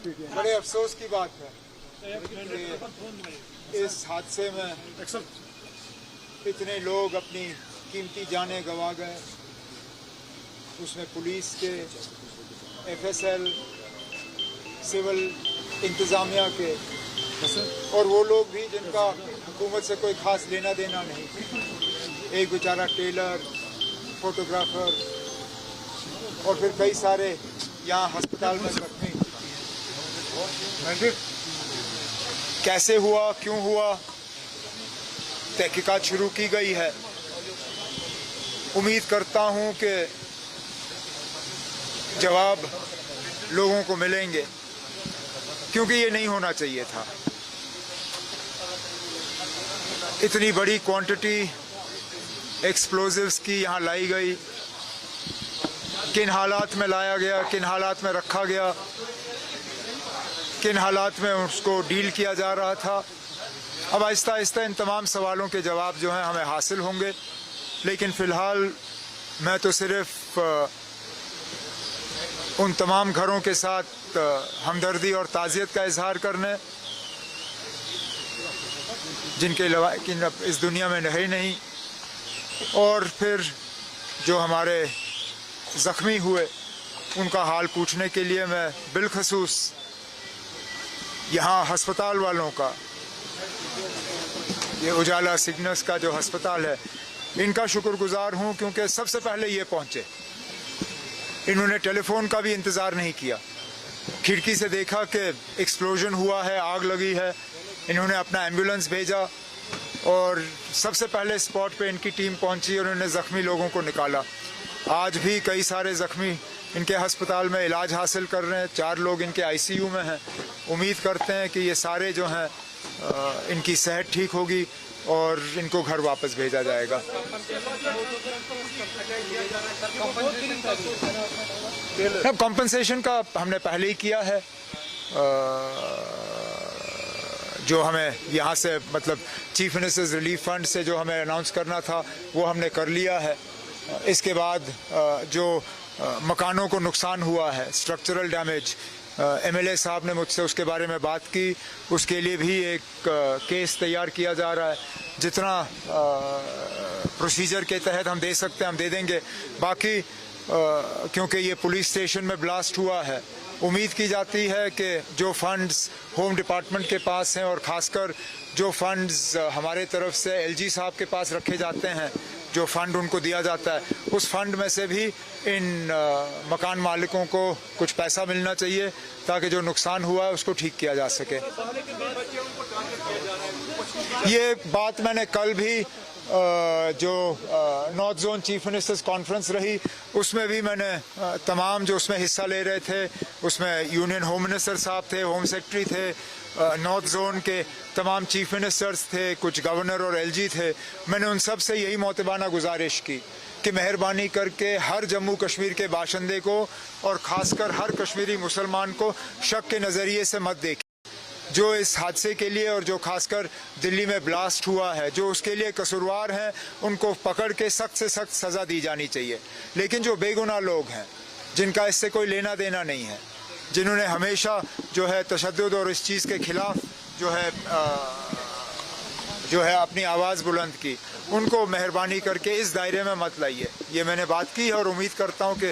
बड़े अफसोस की बात है कि इस हादसे में इतने लोग अपनी कीमती जानें गंवा गए। उसमें पुलिस के, एफएसएल, सिविल इंतज़ामिया के और वो लोग भी जिनका हुकूमत से कोई ख़ास लेना देना नहीं। एक बेचारा टेलर, फोटोग्राफर और फिर कई सारे यहाँ अस्पताल में जख्मी। कैसे हुआ, क्यों हुआ, तहकीकात शुरू की गई है। उम्मीद करता हूँ कि जवाब लोगों को मिलेंगे, क्योंकि ये नहीं होना चाहिए था। इतनी बड़ी क्वांटिटी एक्सप्लोजिव्स की यहाँ लाई गई, किन हालात में लाया गया, किन हालात में रखा गया, किन हालात में उसको डील किया जा रहा था। अब आहिस्ता आहिस्ता इन तमाम सवालों के जवाब जो हैं हमें हासिल होंगे। लेकिन फ़िलहाल मैं तो सिर्फ उन तमाम घरों के साथ हमदर्दी और ताज़ियत का इजहार करने, जिनके इस दुनिया में रहे नहीं, और फिर जो हमारे ज़ख्मी हुए उनका हाल पूछने के लिए मैं बिलखसूस यहाँ हस्पताल वालों का, ये उजाला सिग्नल्स का जो हस्पताल है, इनका शुक्रगुजार हूँ, क्योंकि सबसे पहले ये पहुँचे। इन्होंने टेलीफोन का भी इंतज़ार नहीं किया। खिड़की से देखा कि एक्सप्लोजन हुआ है, आग लगी है, इन्होंने अपना एम्बुलेंस भेजा और सबसे पहले स्पॉट पे इनकी टीम पहुंची और उन्होंने ज़ख्मी लोगों को निकाला। आज भी कई सारे ज़ख्मी इनके हस्पताल में इलाज हासिल कर रहे हैं। 4 लोग इनके आईसीयू में हैं। उम्मीद करते हैं कि ये सारे जो हैं इनकी सेहत ठीक होगी और इनको घर वापस भेजा जाएगा। अब कॉम्पनसेशन का हमने पहले ही किया है। जो हमें यहाँ से मतलब चीफ मिनिस्टर्स रिलीफ फंड से जो हमें अनाउंस करना था वो हमने कर लिया है। इसके बाद जो मकानों को नुकसान हुआ है, स्ट्रक्चरल डैमेज, एमएलए साहब ने मुझसे उसके बारे में बात की। उसके लिए भी एक केस तैयार किया जा रहा है। जितना प्रोसीजर के तहत हम दे सकते हैं हम दे देंगे। बाकी क्योंकि ये पुलिस स्टेशन में ब्लास्ट हुआ है, उम्मीद की जाती है कि जो फंड्स होम डिपार्टमेंट के पास हैं और ख़ासकर जो फंड्स हमारे तरफ से एलजी साहब के पास रखे जाते हैं, जो फ़ंड उनको दिया जाता है, उस फंड में से भी इन मकान मालिकों को कुछ पैसा मिलना चाहिए ताकि जो नुकसान हुआ है उसको ठीक किया जा सके। ये बात मैंने कल भी जो north zone chief ministers conference रही उसमें भी मैंने तमाम जो उसमें हिस्सा ले रहे थे, उसमें यूनियन होम मिनिस्टर साहब थे, होम सेक्रेटरी थे, नॉर्थ जोन के तमाम चीफ मिनिस्टर्स थे, कुछ गवर्नर और एलजी थे। मैंने उन सब से यही मोतबाना गुजारिश की कि मेहरबानी करके हर जम्मू कश्मीर के बाशिंदे को और ख़ासकर हर कश्मीरी मुसलमान को शक के नज़रिए से मत देखें। जो इस हादसे के लिए और जो खासकर दिल्ली में ब्लास्ट हुआ है, जो उसके लिए कसूरवार हैं, उनको पकड़ के सख्त से सख्त सज़ा दी जानी चाहिए। लेकिन जो बेगुनाह लोग हैं, जिनका इससे कोई लेना देना नहीं है, जिन्होंने हमेशा जो है तशद्दुद और इस चीज़ के ख़िलाफ़ जो है अपनी आवाज़ बुलंद की, उनको मेहरबानी करके इस दायरे में मत लाइए। ये मैंने बात की है और उम्मीद करता हूँ कि